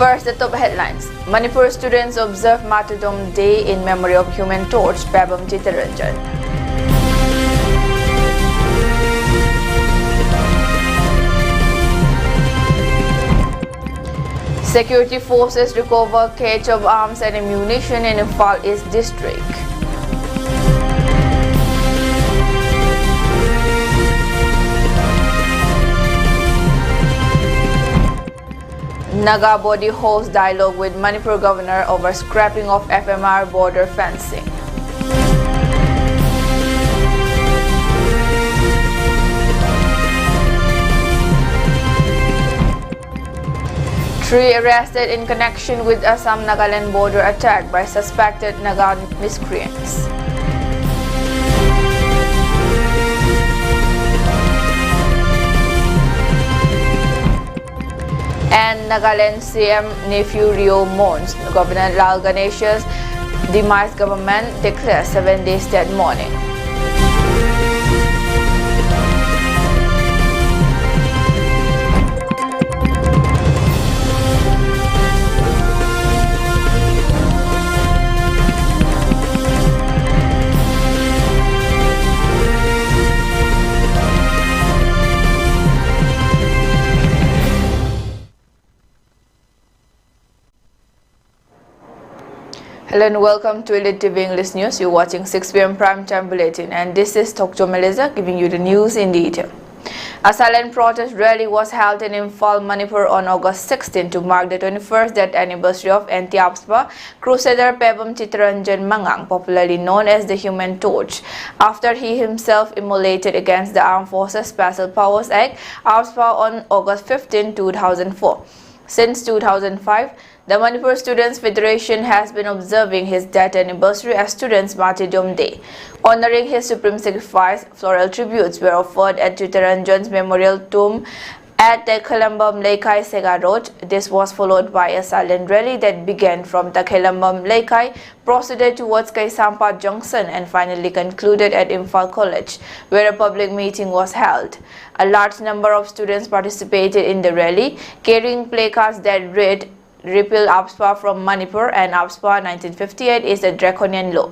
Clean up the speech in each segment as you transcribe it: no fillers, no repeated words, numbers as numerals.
First, the top headlines. Manipur students observe Martyrdom Day in memory of Human Torch, Pebam Chittaranjan. Security forces recover cache of arms and ammunition in Imphal East District. Naga body holds dialogue with Manipur Governor over scrapping of FMR border fencing. Three arrested in connection with Assam-Nagaland border attack by suspected Naga miscreants. And Nagaland CM nephew Rio mourns. Governor Lal Ganesh's demise. Government declares 7-day state mourning. Hello and welcome to ELITETV English News. You're watching 6 p.m. Prime Time Bulletin, and this is Aleza giving you the news in detail. A silent protest rally was held in Imphal, Manipur on August 16 to mark the 21st death anniversary of anti-APSPA crusader Pebam Chittaranjan Mangang, popularly known as the Human Torch, after he himself immolated against the Armed Forces Special Powers Act APSPA on August 15, 2004. Since 2005, the Manipur Students Federation has been observing his death anniversary as Students' Martyrdom Day. Honoring his supreme sacrifice, floral tributes were offered at Chittaranjan's memorial tomb at the Khelambam Laikai Sega Road. This was followed by a silent rally that began from the Khelambam Laikai, proceeded towards Kaisampa Junction, and finally concluded at Imphal College, where a public meeting was held. A large number of students participated in the rally, carrying placards that read, "Repeal APSPA from Manipur and APSPA 1958 is a draconian law."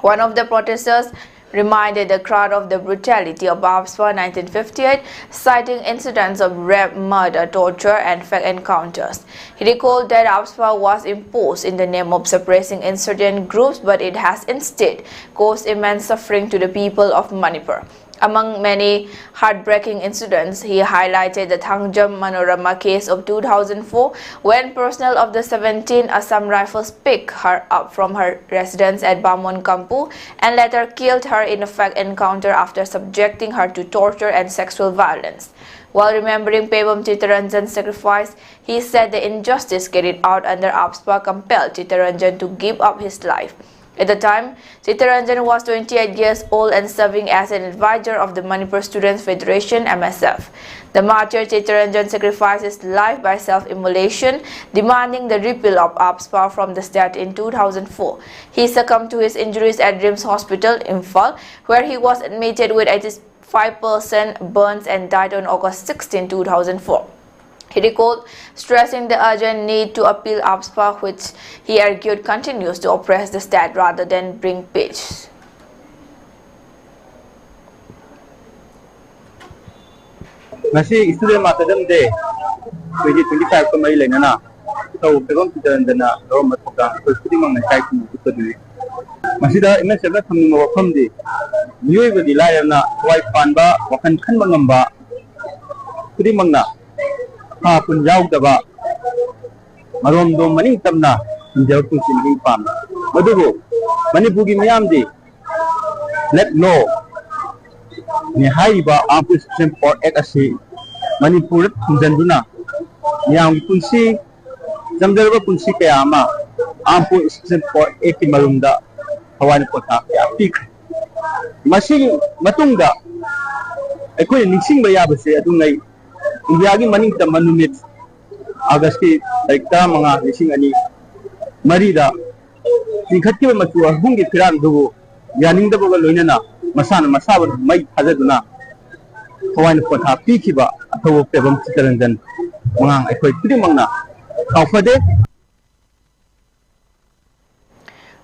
One of the protesters reminded the crowd of the brutality of APSPA 1958, citing incidents of rape, murder, torture, and fake encounters. He recalled that APSPA was imposed in the name of suppressing insurgent groups, but it has instead caused immense suffering to the people of Manipur. Among many heartbreaking incidents, he highlighted the Thangjam Manorama case of 2004, when personnel of the 17 Assam Rifles picked her up from her residence at Bamon Kampu and later killed her in a fake encounter after subjecting her to torture and sexual violence. While remembering Pebam Chittaranjan's sacrifice, he said the injustice carried out under APSPA compelled Chittaranjan to give up his life. At the time, Chittaranjan was 28 years old and serving as an advisor of the Manipur Students Federation (MSF). The martyr Chittaranjan sacrificed his life by self-immolation, demanding the repeal of APSPA from the state in 2004. He succumbed to his injuries at Dreams Hospital, Imphal, where he was admitted with 85% burns and died on August 16, 2004. He recalled, stressing the urgent need to appeal APSPA, which he argued continues to oppress the state rather than bring peace. Nasi Student Martyrdom Day 2025 ko may lenana. So Pebam Chittaranjan na ro matpaka pwede mang nakay kung ito. Masida ina siya na thaming mawakam di. Niyoy ba dilayam na huwag panba wakan kan mangamba. Pwede mang na Hapun yaw daba maromdom maning tamna hinjaw kung siniging pam madugo Manipugi miyam di let law ni haiba ampu system for act asi Manipur kunjanduna yang kunsi jamdarba kunsi kayama ampu system for act marumda hawan kota apik masing matungda aikoi ningsing bayabase adungai Indiagi maning tamanumit August ki taikta mga lising ani marida tingkhatki matua hungi phiran dugo yaning da boga loinana masana masabar mai hazaduna hawan kotha pikhiba athawo Pebam Chittaranjan mangang aikoi pidimangna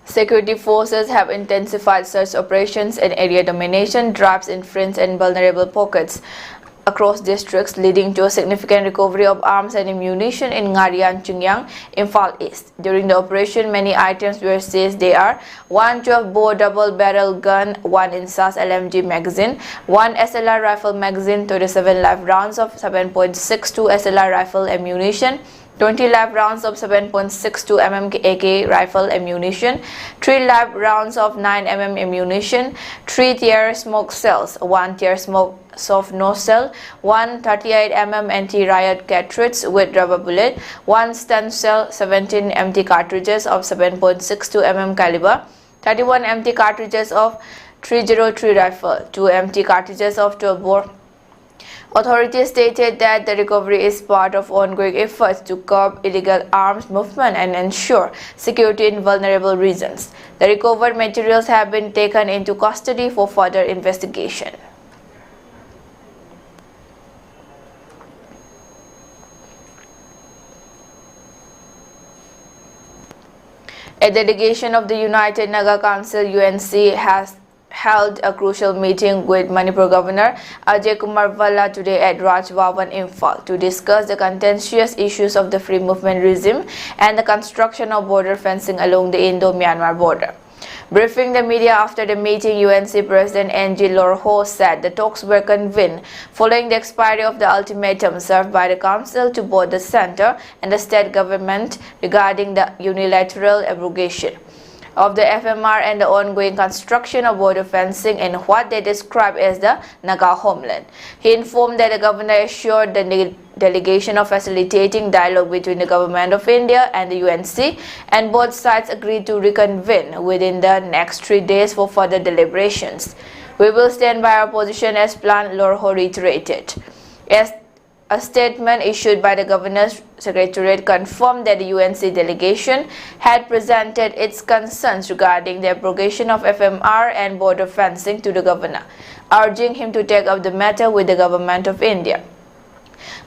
Security forces have intensified search operations and area domination drives in fringe and vulnerable pockets across districts, leading to a significant recovery of arms and ammunition in Ngarian, Chungyang, Imphal East. During the operation, many items were seized. They are 1 12-bore double-barrel gun, 1 Insas LMG magazine, 1 SLR rifle magazine, 27 live rounds of 7.62 SLR rifle ammunition, 20 live rounds of 7.62 mm AK rifle ammunition, 3 live rounds of 9 mm ammunition, 3 tear smoke cells, 1 tear smoke soft nose cell, 1 38 mm anti-riot cartridge with rubber bullet, 1 stun cell, 17 empty cartridges of 7.62 mm caliber, 31 empty cartridges of 303 rifle, 2 empty cartridges of 12-bore. Authorities stated that the recovery is part of ongoing efforts to curb illegal arms movement and ensure security in vulnerable regions. The recovered materials have been taken into custody for further investigation. A delegation of the United Naga Council UNC has held a crucial meeting with Manipur Governor Ajay Kumar Valla today at Raj Bhavan, Imphal to discuss the contentious issues of the free movement regime and the construction of border fencing along the Indo-Myanmar border. Briefing the media after the meeting, UNC President N.G. Lorho said the talks were convened following the expiry of the ultimatum served by the Council to both the centre and the state government regarding the unilateral abrogation of the FMR and the ongoing construction of border fencing in what they describe as the Naga homeland. He informed that the governor assured the delegation of facilitating dialogue between the Government of India and the UNC, and both sides agreed to reconvene within the next 3 days for further deliberations. We will stand by our position as planned, Lorho reiterated. As a statement issued by the Governor's Secretariat confirmed that the UNC delegation had presented its concerns regarding the abrogation of FMR and border fencing to the Governor, urging him to take up the matter with the Government of India.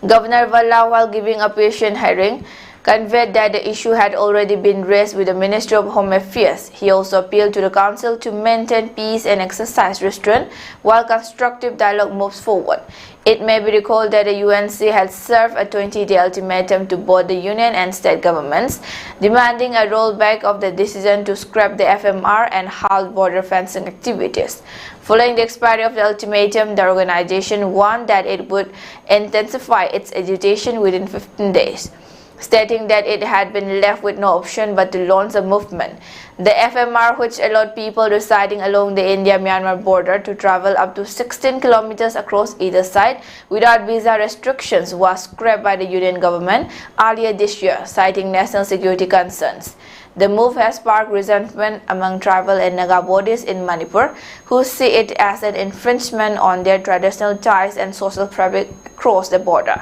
Governor Valla, while giving a patient hearing, conveyed that the issue had already been raised with the Ministry of Home Affairs. He also appealed to the Council to maintain peace and exercise restraint while constructive dialogue moves forward. It may be recalled that the UNC had served a 20-day ultimatum to both the Union and state governments, demanding a rollback of the decision to scrap the FMR and halt border fencing activities. Following the expiry of the ultimatum, the organization warned that it would intensify its agitation within 15 days. Stating that it had been left with no option but to launch a movement. The FMR, which allowed people residing along the India-Myanmar border to travel up to 16 kilometers across either side without visa restrictions, was scrapped by the Union government earlier this year, citing national security concerns. The move has sparked resentment among tribal and Naga bodies in Manipur, who see it as an infringement on their traditional ties and social fabric across the border.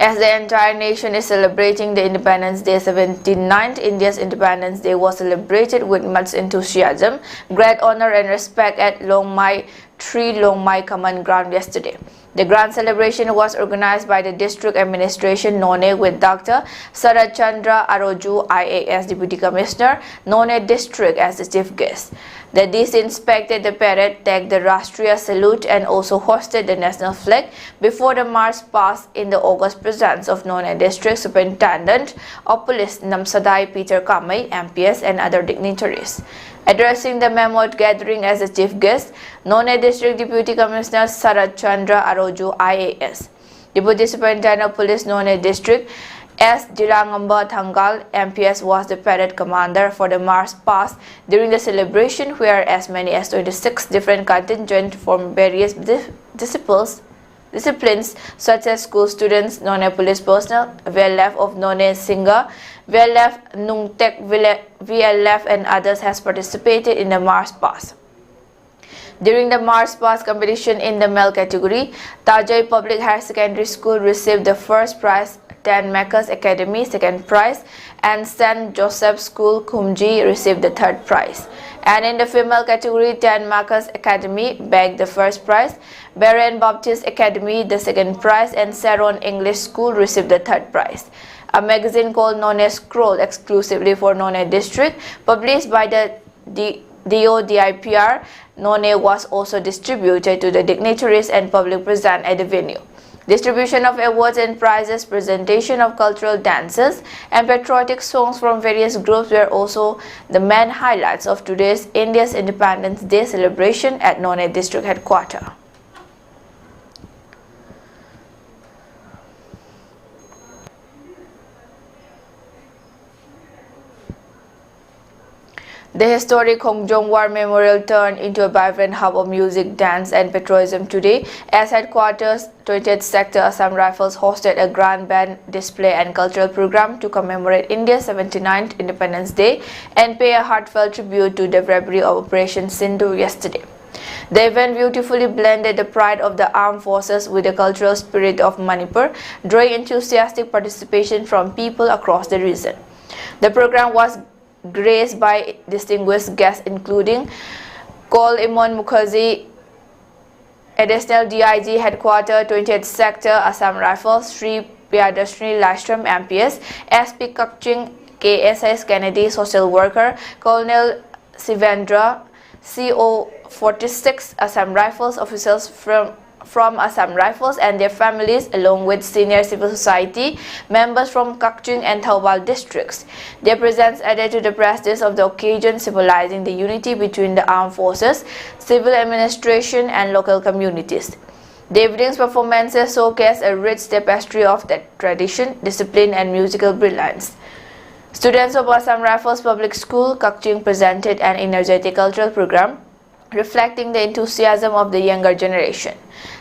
As the entire nation is celebrating the Independence Day, 79th India's Independence Day was celebrated with much enthusiasm, great honor and respect at Longmai Common Ground yesterday. The grand celebration was organized by the District Administration Noney with Dr. Sarat Chandra Aroju, IAS Deputy Commissioner, Noney District as the chief guest. The DC inspected the parade, took the Rashtriya salute and also hosted the national flag before the march past in the august presence of Noney District Superintendent of Police Namsadai Peter Kamai, MPS and other dignitaries. Addressing the mammoth gathering as a chief guest, Noney District Deputy Commissioner Sarat Chandra Aroju, IAS, Deputy Superintendent of Police Noney District S. Jirangamba Thangal, MPS, was the parade commander for the march past during the celebration, where as many as 26 different contingents from various disciplines such as school students, Noney police personnel, VLF of Noney Singa, VLF Nungtek, VLF and others has participated in the march past. During the march past competition in the male category, Tajai Public Higher Secondary School received the first prize 10 Mekas Academy second prize, and St. Joseph School Kumji received the third prize. And in the female category, 10 Mekas Academy bagged the first prize, Beren Baptist Academy the second prize, and Saron English School received the third prize. A magazine called Noney Scroll, exclusively for Noney district, published by the DODIPR, Noney, was also distributed to the dignitaries and public present at the venue. Distribution of awards and prizes, presentation of cultural dances, and patriotic songs from various groups were also the main highlights of today's India's Independence Day celebration at Noney district headquarters. The historic Khongjong War Memorial turned into a vibrant hub of music, dance, and patriotism today, as headquarters 20th Sector Assam Rifles hosted a grand band display and cultural program to commemorate India's 79th Independence Day and pay a heartfelt tribute to the bravery of Operation Sindhu yesterday. The event beautifully blended the pride of the armed forces with the cultural spirit of Manipur, drawing enthusiastic participation from people across the region. The program was graced by distinguished guests including Kol Imon Mukherjee, Additional DIG Headquarter 20th Sector Assam Rifles, Sri Priyadarshini Lashram MPS, SP Kakching KSS Kennedy Social Worker, Colonel Sivendra, CO 46 Assam Rifles officials from Assam Rifles and their families, along with senior civil society members from Kakching and Thawbal districts. Their presence added to the prestige of the occasion, symbolizing the unity between the armed forces, civil administration, and local communities. The evening's performances showcased a rich tapestry of that tradition, discipline, and musical brilliance. Students of Assam Rifles Public School, Kakching presented an energetic cultural program reflecting the enthusiasm of the younger generation.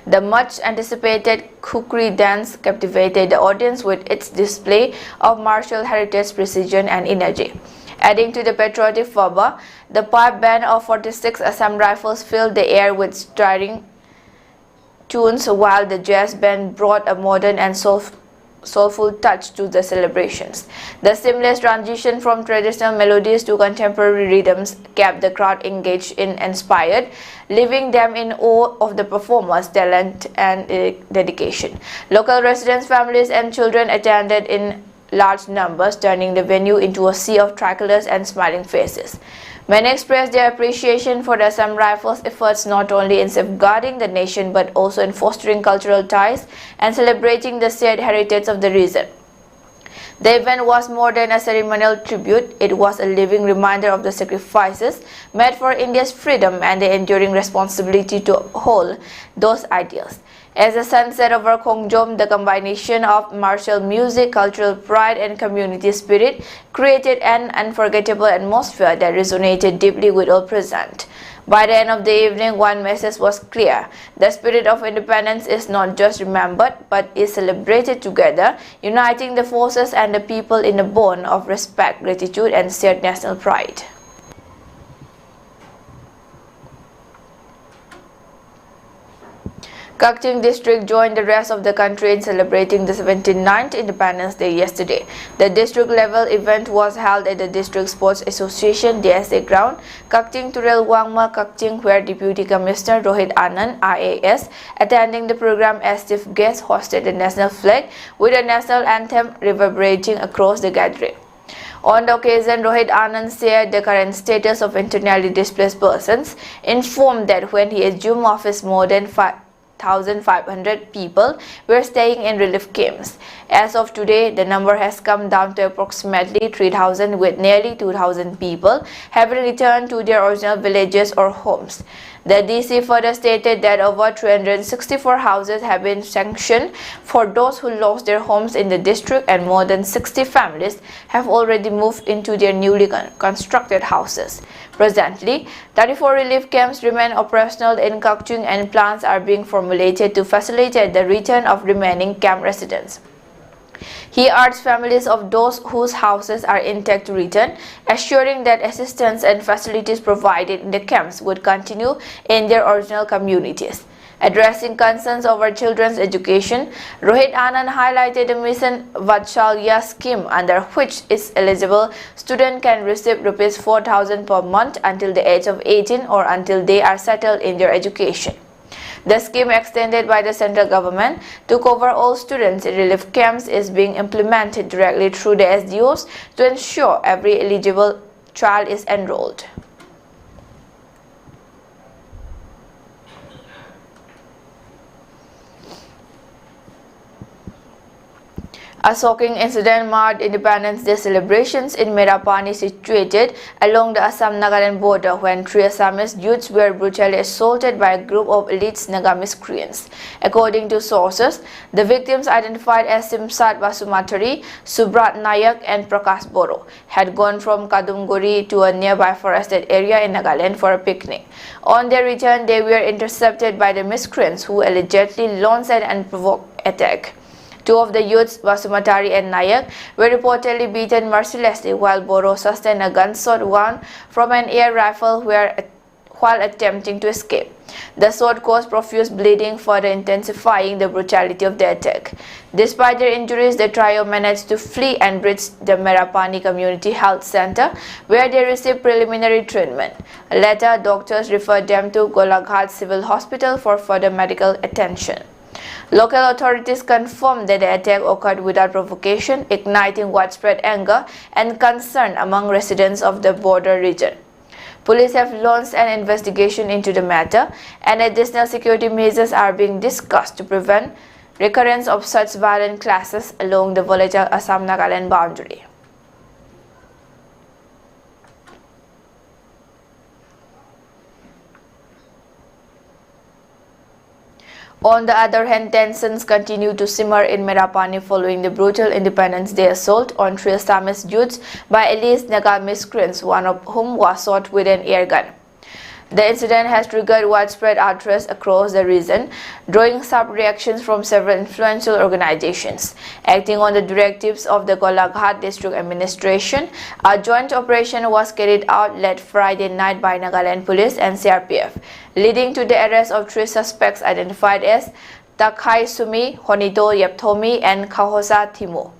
The much-anticipated kukri dance captivated the audience with its display of martial heritage, precision, and energy. Adding to the patriotic fervor, the pipe band of 46 Assam Rifles filled the air with stirring tunes, while the jazz band brought a modern and soulful touch to the celebrations. The seamless transition from traditional melodies to contemporary rhythms kept the crowd engaged and inspired, leaving them in awe of the performers' talent and dedication. Local residents, families, and children attended in large numbers, turning the venue into a sea of tricolors and smiling faces. Many expressed their appreciation for the Assam Rifles' efforts not only in safeguarding the nation but also in fostering cultural ties and celebrating the shared heritage of the region. The event was more than a ceremonial tribute. It was a living reminder of the sacrifices made for India's freedom and the enduring responsibility to uphold those ideals. As the sun set over Khongjom, the combination of martial music, cultural pride, and community spirit created an unforgettable atmosphere that resonated deeply with all present. By the end of the evening, one message was clear: the spirit of independence is not just remembered, but is celebrated together, uniting the forces and the people in a bond of respect, gratitude, and shared national pride. Kakching district joined the rest of the country in celebrating the 79th Independence Day yesterday. The district-level event was held at the District Sports Association DSA ground, Kakching Turel Wangma, Kakching, where Deputy Commissioner Rohit Anand, IAS, attending the program as chief guest, hosted the national flag with a national anthem reverberating across the gathering. On the occasion, Rohit Anand shared the current status of internally displaced persons, informed that when he assumed office, more than 1,500 people were staying in relief camps. As of today, the number has come down to approximately 3,000, with nearly 2,000 people having returned to their original villages or homes. The DC further stated that over 364 houses have been sanctioned for those who lost their homes in the district, and more than 60 families have already moved into their newly constructed houses. Presently, 34 relief camps remain operational in Kakching, and plans are being formulated to facilitate the return of remaining camp residents. He urged families of those whose houses are intact to return, assuring that assistance and facilities provided in the camps would continue in their original communities. Addressing concerns over children's education, Rohit Anand highlighted the Mission Vatsalya scheme, under which its eligible student can receive Rs 4,000 per month until the age of 18 or until they are settled in their education. The scheme, extended by the central government to cover all students in relief camps, is being implemented directly through the SDOs to ensure every eligible child is enrolled. A shocking incident marred Independence Day celebrations in Merapani, situated along the Assam-Nagaland border, when 3 Assamese youths were brutally assaulted by a group of elite Naga miscreants. According to sources, the victims, identified as Simsat Basumatari, Subrat Nayak and Prakash Boro, had gone from Kadumguri to a nearby forested area in Nagaland for a picnic. On their return, they were intercepted by the miscreants, who allegedly launched an unprovoked attack. 2 of the youths, Basumatari and Nayak, were reportedly beaten mercilessly, while Boro sustained a gunshot wound from an air rifle while attempting to escape. The shot caused profuse bleeding, further intensifying the brutality of the attack. Despite their injuries, the trio managed to flee and reach the Merapani Community Health Center, where they received preliminary treatment. Later, doctors referred them to Golaghat Civil Hospital for further medical attention. Local authorities confirmed that the attack occurred without provocation, igniting widespread anger and concern among residents of the border region. Police have launched an investigation into the matter, and additional security measures are being discussed to prevent recurrence of such violent clashes along the volatile Assam-Nagaland boundary. On the other hand, tensions continue to simmer in Merapani following the brutal Independence Day assault on 3 Assamese youths by elite Naga miscreants, one of whom was shot with an air gun. The incident has triggered widespread outrage across the region, drawing sharp reactions from several influential organizations. Acting on the directives of the Golaghat District Administration, a joint operation was carried out late Friday night by Nagaland Police and CRPF, leading to the arrest of 3 suspects identified as Takhai Sumi, Honito Yepthomi, and Kahosa Thimu.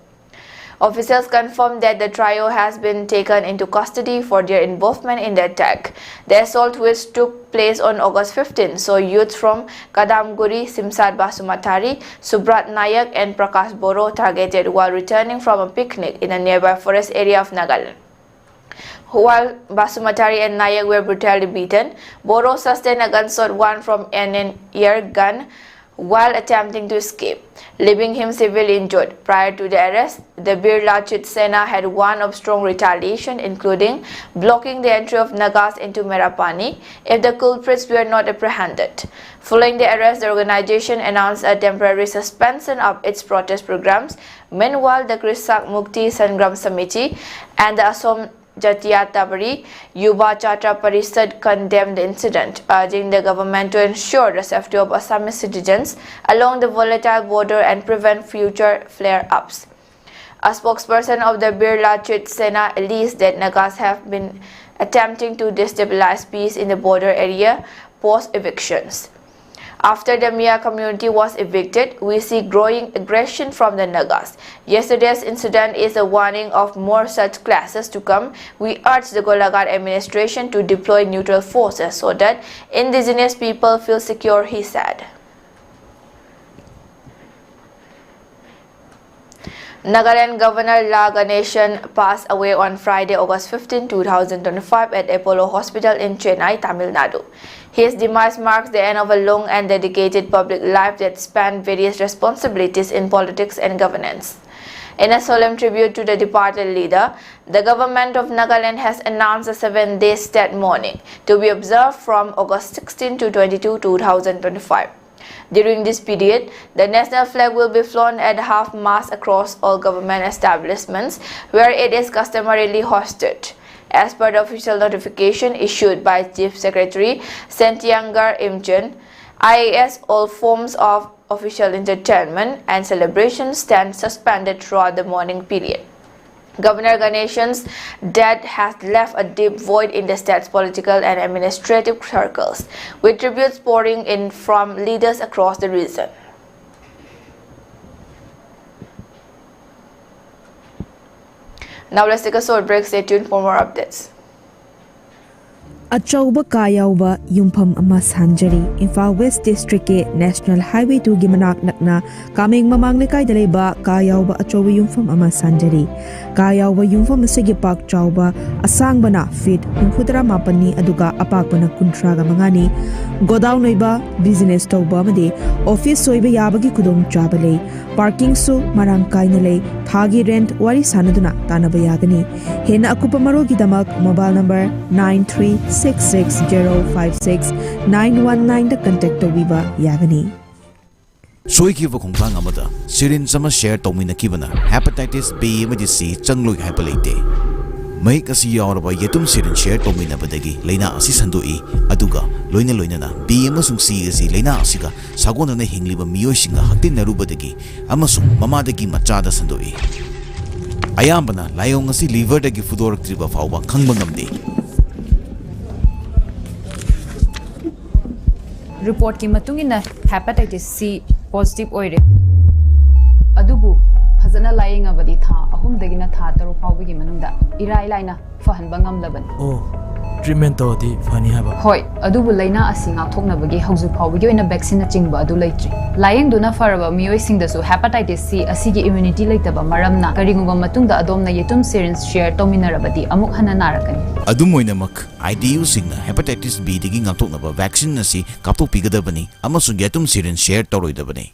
Officials confirmed that the trio has been taken into custody for their involvement in the attack. The assault, which took place on August 15, saw youths from Kadamguri, Simsat Basumatari, Subrat Nayak and Prakash Boro targeted while returning from a picnic in a nearby forest area of Nagaland. While Basumatari and Nayak were brutally beaten, Boro sustained a gunshot wound from an air gun while attempting to escape, leaving him severely injured. Prior to the arrest, the Bir Lachit Sena had warned of strong retaliation, including blocking the entry of Nagas into Merapani if the culprits were not apprehended. Following the arrest, the organization announced a temporary suspension of its protest programs. Meanwhile, the Krisak Mukti Sangram Samiti and the Assam Jatiya Tabari Yuba Chatra Parishad condemned the incident, urging the government to ensure the safety of Assamese citizens along the volatile border and prevent future flare-ups. A spokesperson of the Bir Lachit Sena alleged that Nagas have been attempting to destabilize peace in the border area post-evictions. After the Mia community was evicted, we see growing aggression from the Nagas. Yesterday's incident is a warning of more such clashes to come. We urge the Golaghat administration to deploy neutral forces so that indigenous people feel secure, he said. Nagaland Governor La Ganeshan passed away on Friday, August 15, 2025 at Apollo Hospital in Chennai, Tamil Nadu. His demise marks the end of a long and dedicated public life that spanned various responsibilities in politics and governance. In a solemn tribute to the departed leader, the government of Nagaland has announced a 7-day state mourning to be observed from August 16 to 22, 2025. During this period, the national flag will be flown at half-mast across all government establishments where it is customarily hosted. As per the official notification issued by Chief Secretary Sentiangar Imchen, IAS, all forms of official entertainment and celebrations stand suspended throughout the mourning period. Governor Ganeshan's death has left a deep void in the state's political and administrative circles, with tributes pouring in from leaders across the region. Now let's take a short break. Stay tuned for more updates. Achauba Kayauba Yumpam Amas Hanjari, Imphal West District ke National Highway 2 Gimanak Nakna, Kaming Mamang Likai Daleba, Kayauba Achauba Yumpam Amas Hanjari, Kayauba Yumpam Sigi Park Chauba, Asang Bana Fit, Umpudra Mapani, Aduga Apakbana Kuntraga Mangani, Godown Noiba, Business Tauba Made, Office Soiba Yabagi Kudong Chabale, Parking Su, Marang Kainale, Thagi Rent, Wari Sanaduna, Tanabayagani, Hena Akupamaro Gidamak, mobile number 9366056919 da contact Viva Yagani. Soikiva Kongtang Amada, Sirin Sama share Tomina Kibana, Hepatitis B, C, Changluk Hyperlate. Make us Yorba Yetum Sirin share Tomina Badagi, Lena Asisandui, Aduga, Loina Loinana, B. Amasum C. Lena Asiga, Sagona Hingliba Mioshinga, Hatina Rubadagi, Amasum, Mamadagi Machada Sandui. Ayambana, Lyongasi liver the Gifudor Triba Fawa, Kangangamdi. Report ki matungina hepatitis C positive oire adubu phajana lying abadi tha ahum dagina tha taru pawgi manungda irai laina fahanba ngamlaban treatment to di fani haba hoi adubu laina asinga thoknabagi hauju pawgi oina vaccine chingba adu leitri lying duna faraba mioi singdasu hepatitis C asigi immunity leitaba maramna karinguma matungda adomna yetum syringe share tominarabadi amuk hana narakani Adumoinamak, IDU Signa, Hepatitis B digging up to vaccine nasi, Kapu Pigadabani, Amasungatum Syrian share Toroidabani.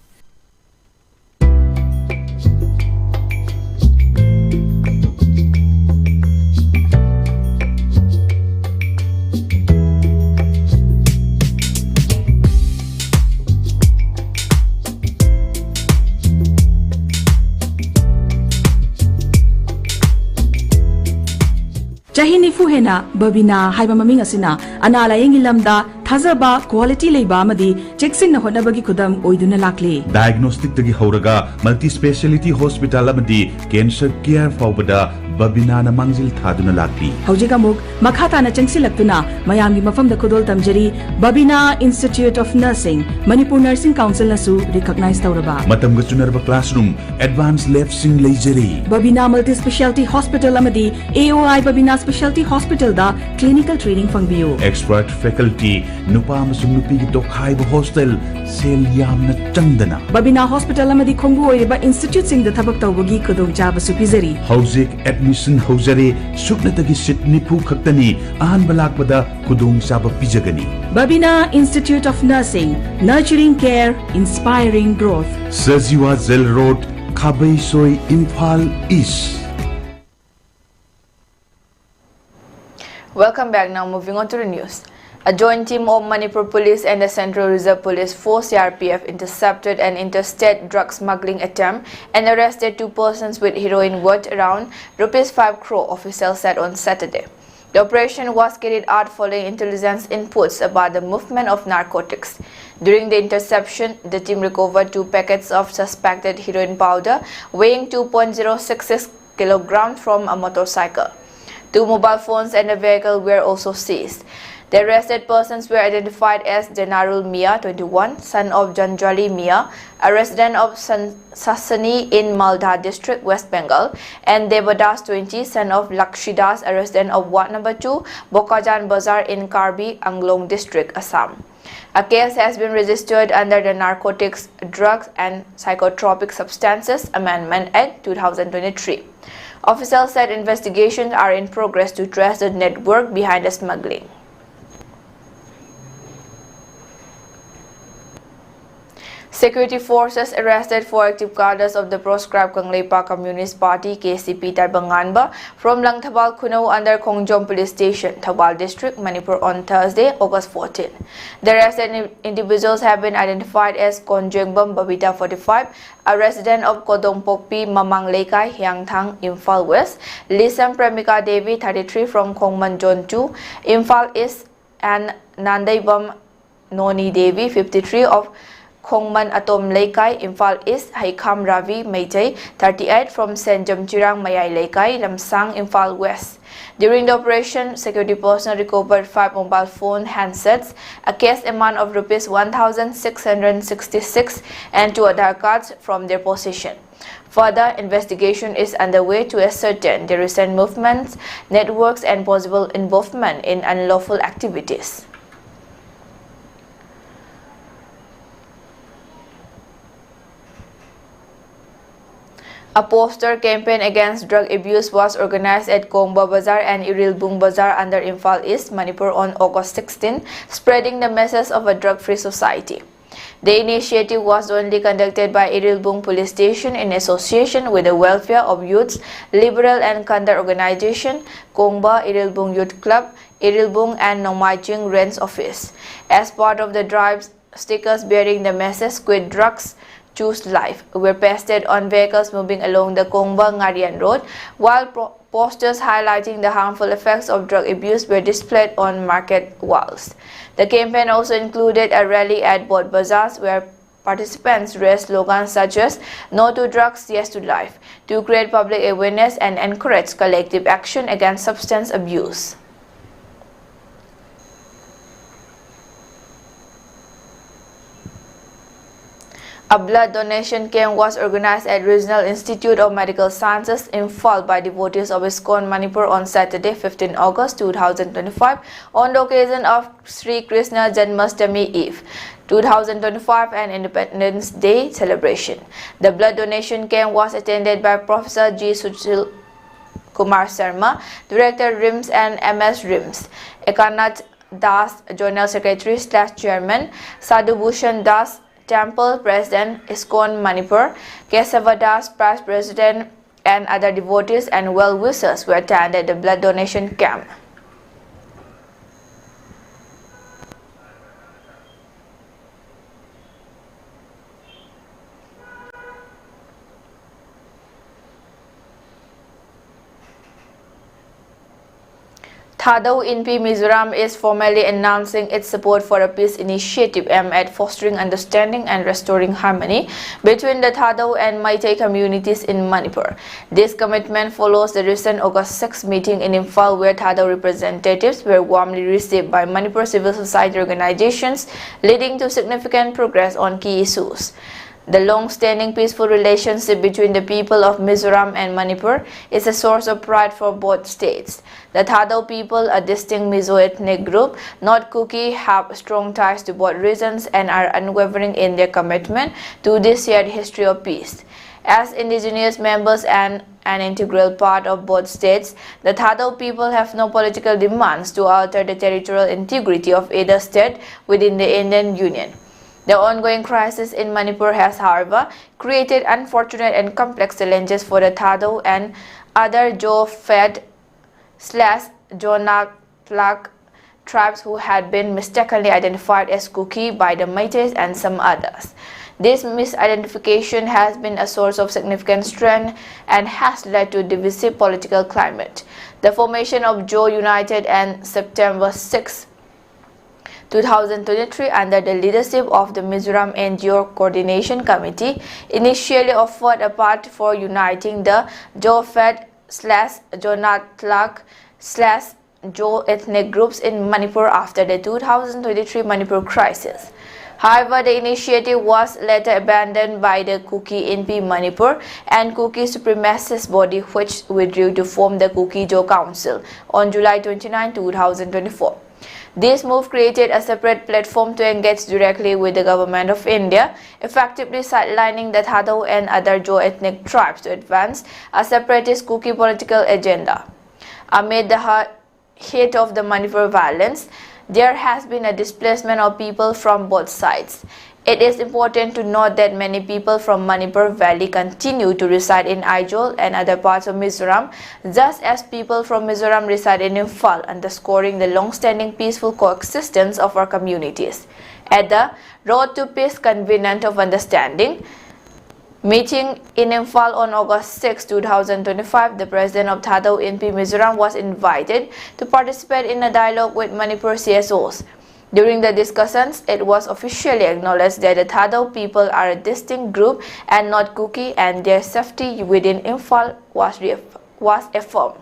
Jahi nifu hena babina haiba maming asina anala yengi lamda thazaba quality leiba amadi cheksin na honabagi kudam oiduna lakli diagnostic tagi horaga multi speciality hospital amadi cancer care faubada babina na mangzil thaduna lakli haujiga muk makhata na changsilaktuna mayamgi mafam da kudol tamjari babina Institute of Nursing Manipur Nursing Council nasu recognize tawraba matam ga chunarba classroom advanced lab sing leijari babina multi speciality hospital amadi AOI babina specialty hospital da clinical training fangbiyo expert faculty nupa amasung nupi gi tokhai ba hostel sel yamna changdana babina hospital amadi khongbu oiriba institute sing da thabak tawbagi kudong jaba supizari hauzik admission haujare suknatagi sit nipu khaktani ahan balak bada kudong saba pijagani babina Institute of Nursing nurturing care inspiring growth Sajiwa Zel Road Khabai Soi Imphal East. Welcome back. Now moving on to the news. A joint team of Manipur Police and the Central Reserve Police Force CRPF intercepted an interstate drug smuggling attempt and arrested 2 persons with heroin worth around ₹5 crore, officials said on Saturday. The operation was carried out following intelligence inputs about the movement of narcotics. During the interception, the team recovered 2 packets of suspected heroin powder weighing 2.066 kilograms from a motorcycle. 2 mobile phones and a vehicle were also seized. The arrested persons were identified as Janarul Mia, 21, son of Janjali Mia, a resident of Sasani in Malda district, West Bengal, and Devadas, 20, son of Lakshidas, a resident of Ward number 2, Bokajan Bazar in Karbi, Anglong district, Assam. A case has been registered under the Narcotics, Drugs and Psychotropic Substances Amendment Act 2023. Officials said investigations are in progress to trace the network behind the smuggling. Security forces arrested 4 active cadres of the proscribed Kangleipa Communist Party KCP Tarbanganba from Langthabal Kunau under Kongjom Police Station, Thabal District, Manipur on Thursday, August 14. The arrested individuals have been identified as Konjengbam Babita, 45, a resident of Kodongpokpi, Mamang Lekai, Hyangthang, Imphal West, Lisam Premika Devi, 33, from Kongman 2, Imphal East, and Nandaibam Noney Devi, 53, of Khongman Atom Laikai, Imphal East, Haikam Ravi Meitei, 38 from Senjam Chirang Mayai Laikai, Lamsang, Imphal West. During the operation, security personnel recovered 5 mobile phone handsets, a cash amount of Rs 1,666 and 2 Aadhaar cards from their possession. Further investigation is underway to ascertain the recent movements, networks and possible involvement in unlawful activities. A poster campaign against drug abuse was organized at Kongba Bazar and Irilbung Bazar under Imphal East, Manipur on August 16, spreading the message of a drug-free society. The initiative was only conducted by Irilbung Police Station in association with the Welfare of Youths, Liberal and Kandar Organization, Kongba Irilbung Youth Club, Irilbung and Nomaiching Range Office. As part of the drive, stickers bearing the message "Quit Drugs, Choose Life" were pasted on vehicles moving along the Kongba Ngarian Road, while posters highlighting the harmful effects of drug abuse were displayed on market walls. The campaign also included a rally at both bazaars where participants raised slogans such as "No to drugs, yes to life" to create public awareness and encourage collective action against substance abuse. A blood donation camp was organized at Regional Institute of Medical Sciences in Imphal by devotees of ISKCON Manipur on Saturday, 15 August 2025, on the occasion of Sri Krishna Janmashtami Eve 2025 and Independence Day celebration. The blood donation camp was attended by Professor G. Sushil Kumar Sharma, Director RIMS and MS RIMS, Ekanath Das, Journal Secretary / Chairman, Sadhu Bhushan Das, Temple President, ISKCON Manipur, Kesava Das, Past President, and other devotees and well-wishers who attended the blood donation camp. Thadou in Mizoram is formally announcing its support for a peace initiative aimed at fostering understanding and restoring harmony between the Thadou and Meitei communities in Manipur. This commitment follows the recent August 6 meeting in Imphal where Thadou representatives were warmly received by Manipur civil society organizations, leading to significant progress on key issues. The long-standing peaceful relationship between the people of Mizoram and Manipur is a source of pride for both states. The Thadou people, a distinct Mizo-ethnic group, not Kuki, have strong ties to both regions and are unwavering in their commitment to this shared history of peace. As indigenous members and an integral part of both states, the Thadou people have no political demands to alter the territorial integrity of either state within the Indian Union. The ongoing crisis in Manipur has, however, created unfortunate and complex challenges for the Thadou and other Jo-Fed/Jonak-Tlak tribes who had been mistakenly identified as Kuki by the Meiteis and some others. This misidentification has been a source of significant strain and has led to a divisive political climate. The formation of Jo United on September 6, 2023 under the leadership of the Mizoram NGO Coordination Committee initially offered a path for uniting the Jo-Fed/Jonak-Tlak/Jo ethnic groups in Manipur after the 2023 Manipur crisis. However, the initiative was later abandoned by the Kuki in Manipur and Kuki supremacist body which withdrew to form the Kuki-Jo Council on July 29, 2024. This move created a separate platform to engage directly with the government of India, effectively sidelining the Thadou and other Jo ethnic tribes to advance a separatist Kuki political agenda. Amid the heat of the Manipur violence, there has been a displacement of people from both sides. It is important to note that many people from Manipur Valley continue to reside in Aizol and other parts of Mizoram, just as people from Mizoram reside in Imphal, underscoring the long-standing peaceful coexistence of our communities. At the Road to Peace Covenant of Understanding meeting in Imphal on August 6, 2025, the president of Thadou in Mizoram was invited to participate in a dialogue with Manipur CSOs. During the discussions, it was officially acknowledged that the Thadou people are a distinct group and not Kuki, and their safety within Imphal was affirmed.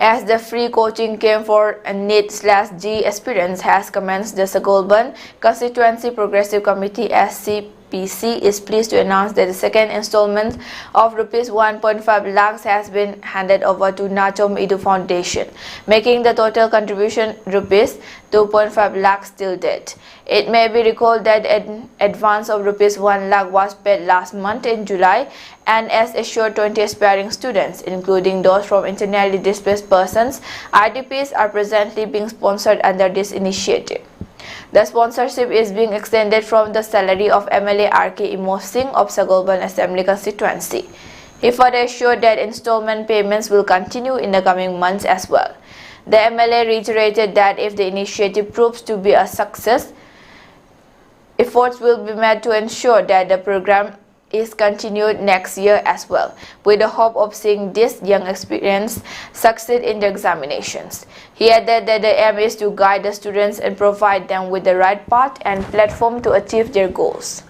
As the free coaching camp for NEET/G aspirants has commenced, the Sagolban Constituency Progressive Committee SCPC is pleased to announce that the second installment of Rs 1.5 lakhs has been handed over to Nachom Idu Foundation, making the total contribution Rs 2.5 lakhs till date. It may be recalled that an advance of Rs 1 lakh was paid last month in July, and as assured 20 aspiring students, including those from internally displaced persons, IDPs, are presently being sponsored under this initiative. The sponsorship is being extended from the salary of MLA R.K. Imo Singh of Sagolban Assembly constituency. He further assured that installment payments will continue in the coming months as well. The MLA reiterated that if the initiative proves to be a success, efforts will be made to ensure that the program is continued next year as well, with the hope of seeing these young aspirants succeed in their examinations. He added that the aim is to guide the students and provide them with the right path and platform to achieve their goals.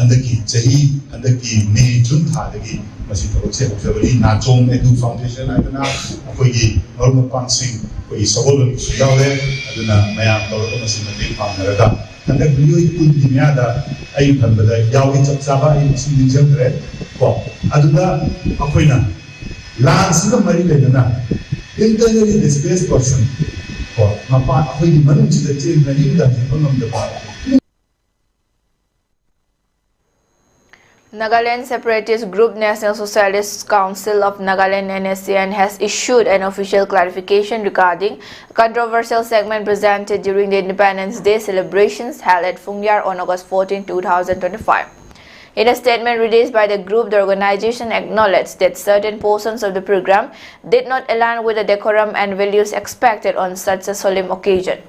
Handaki Jahi, Handaki May, June Thadagi, Masipose, Nachom Edu Foundation, Adana, Akogi, Normal Pansing, Koi Sabol, Yale, Adana, Maya, Masimati, Panarada, and the Blue Puniada, Ayukan, the Yawi Saba in Sinjam Red, Aduna, Akoina, Lance in the Marilena, internally displaced person, for Mapa, Akoi, Manuchi, the chain, Marinda, the Nagaland separatist group National Socialist Council of Nagaland NSCN has issued an official clarification regarding a controversial segment presented during the Independence Day celebrations held at Fungyar on August 14, 2025. In a statement released by the group, the organization acknowledged that certain portions of the program did not align with the decorum and values expected on such a solemn occasion.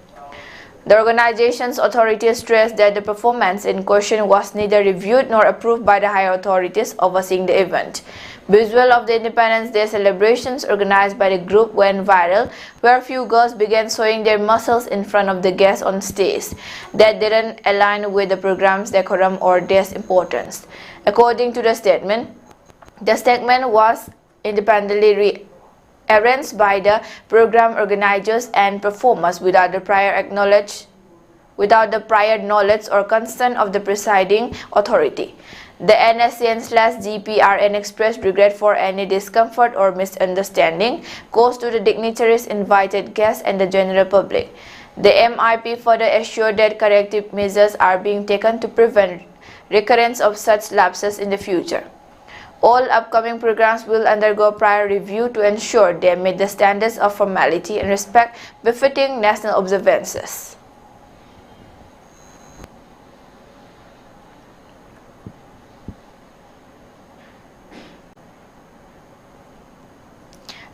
The organization's authorities stressed that the performance in question was neither reviewed nor approved by the higher authorities overseeing the event. Visual of the Independence Day celebrations organized by the group went viral, where a few girls began showing their muscles in front of the guests on stage that didn't align with the program's decorum or day's importance. According to the statement was independently arranged by the program organizers and performers without the prior knowledge or consent of the presiding authority. The NSCN/GPRN expressed regret for any discomfort or misunderstanding caused to the dignitaries, invited guests, and the general public. The MIP further assured that corrective measures are being taken to prevent recurrence of such lapses in the future. All upcoming programs will undergo prior review to ensure they meet the standards of formality and respect befitting national observances.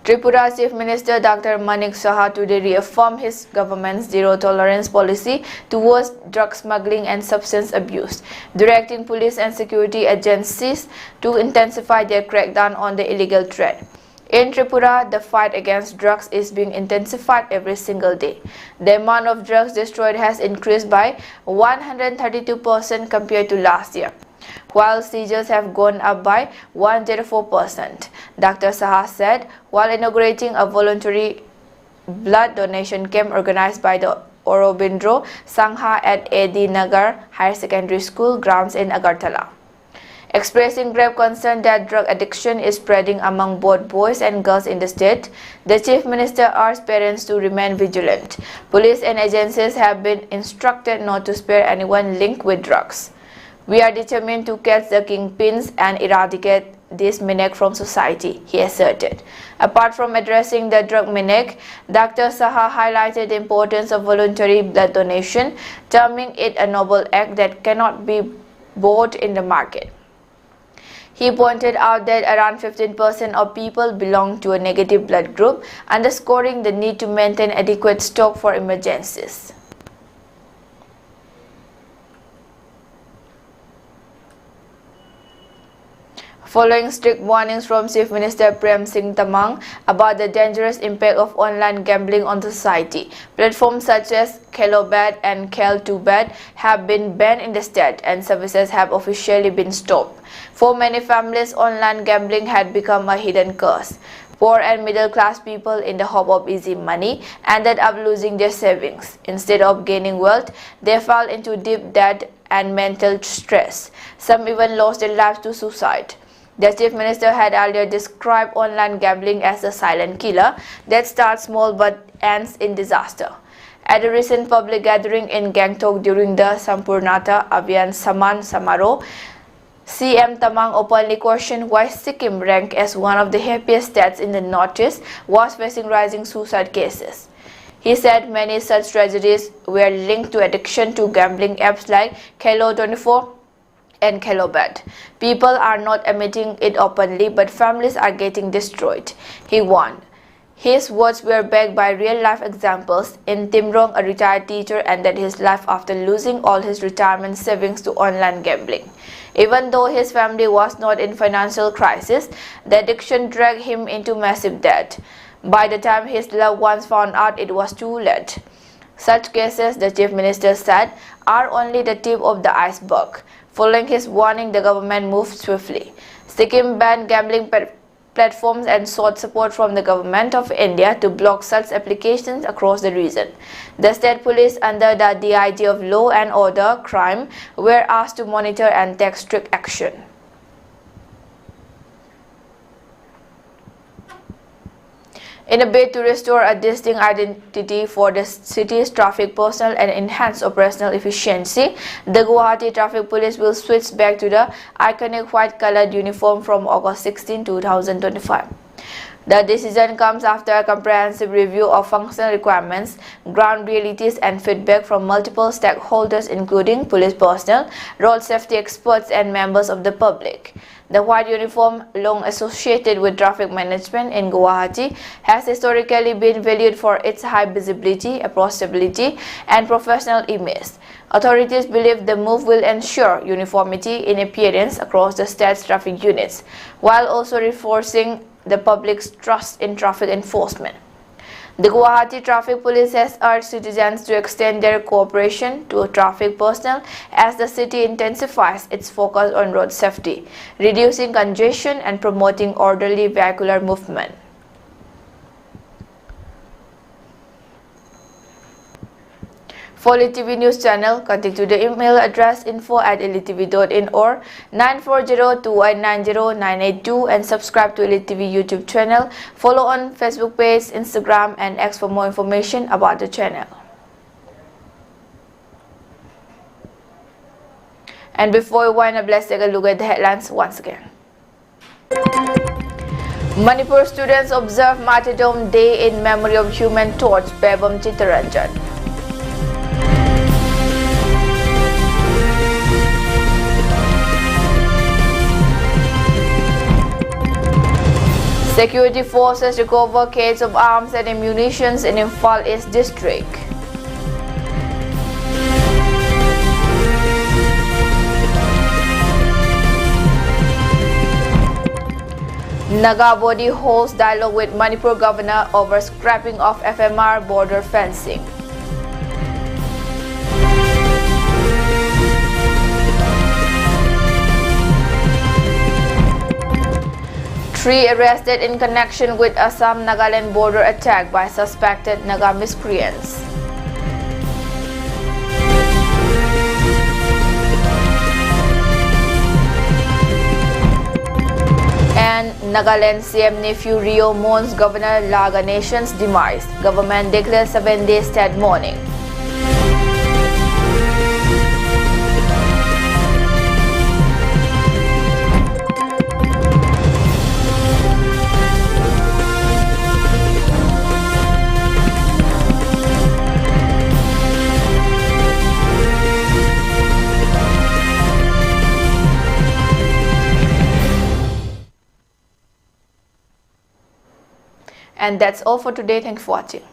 Tripura Chief Minister Dr. Manik Saha today reaffirmed his government's zero-tolerance policy towards drug smuggling and substance abuse, directing police and security agencies to intensify their crackdown on the illegal trade. In Tripura, the fight against drugs is being intensified every single day. The amount of drugs destroyed has increased by 132% compared to last year, while seizures have gone up by 104%. Dr. Saha said while inaugurating a voluntary blood donation camp organized by the Aurobindo Sangha at A.D. Nagar Higher Secondary School grounds in Agartala. Expressing grave concern that drug addiction is spreading among both boys and girls in the state, the Chief Minister urged parents to remain vigilant. Police and agencies have been instructed not to spare anyone linked with drugs. We are determined to catch the kingpins and eradicate this menace from society, he asserted. Apart from addressing the drug menace, Dr. Saha highlighted the importance of voluntary blood donation, terming it a noble act that cannot be bought in the market. He pointed out that around 15% of people belong to a negative blood group, underscoring the need to maintain adequate stock for emergencies. Following strict warnings from Chief Minister Prem Singh Tamang about the dangerous impact of online gambling on society, platforms such as KheloBet and Khel2Bet have been banned in the state and services have officially been stopped. For many families, online gambling had become a hidden curse. Poor and middle-class people, in the hope of easy money, ended up losing their savings. Instead of gaining wealth, they fell into deep debt and mental stress. Some even lost their lives to suicide. The Chief Minister had earlier described online gambling as a silent killer that starts small but ends in disaster. At a recent public gathering in Gangtok during the Sampurnata Abhiyan Saman Samaro, CM Tamang openly questioned why Sikkim, ranked as one of the happiest states in the northeast, was facing rising suicide cases. He said many such tragedies were linked to addiction to gambling apps like Khelo24 and KheloBet. People are not admitting it openly, but families are getting destroyed, he warned. His words were backed by real-life examples. In Timrong, a retired teacher ended his life after losing all his retirement savings to online gambling. Even though his family was not in financial crisis, the addiction dragged him into massive debt. By the time his loved ones found out, it was too late. Such cases, the Chief Minister said, are only the tip of the iceberg. Following his warning, the government moved swiftly. Sikkim banned gambling platforms and sought support from the government of India to block such applications across the region. The state police, under the DIG of Law and Order Crime, were asked to monitor and take strict action. In a bid to restore a distinct identity for the city's traffic personnel and enhance operational efficiency, the Guwahati Traffic Police will switch back to the iconic white-colored uniform from August 16, 2025. The decision comes after a comprehensive review of functional requirements, ground realities and feedback from multiple stakeholders including police personnel, road safety experts and members of the public. The white uniform, long associated with traffic management in Guwahati, has historically been valued for its high visibility, approachability and professional image. Authorities believe the move will ensure uniformity in appearance across the state's traffic units, while also reinforcing the public's trust in traffic enforcement. The Guwahati Traffic Police has urged citizens to extend their cooperation to traffic personnel as the city intensifies its focus on road safety, reducing congestion and promoting orderly vehicular movement. For ELITETV News Channel, contact to the email address info@elitetv.in or 9402890982 and subscribe to ELITETV YouTube channel. Follow on Facebook page, Instagram and X for more information about the channel. And before we wind up, let's take a look at the headlines once again. Manipur students observe Martyrdom Day in memory of human torch Pebam Chittaranjan. Security forces recover cases of arms and ammunition in Imphal East District. Naga body holds dialogue with Manipur Governor over scrapping of FMR border fencing. Three arrested in connection with Assam-Nagaland border attack by suspected Naga miscreants. And Nagaland CM nephew Rio mourns Governor Laga Nation's demise. Government declares 7-day state mourning. And that's all for today. Thanks for watching.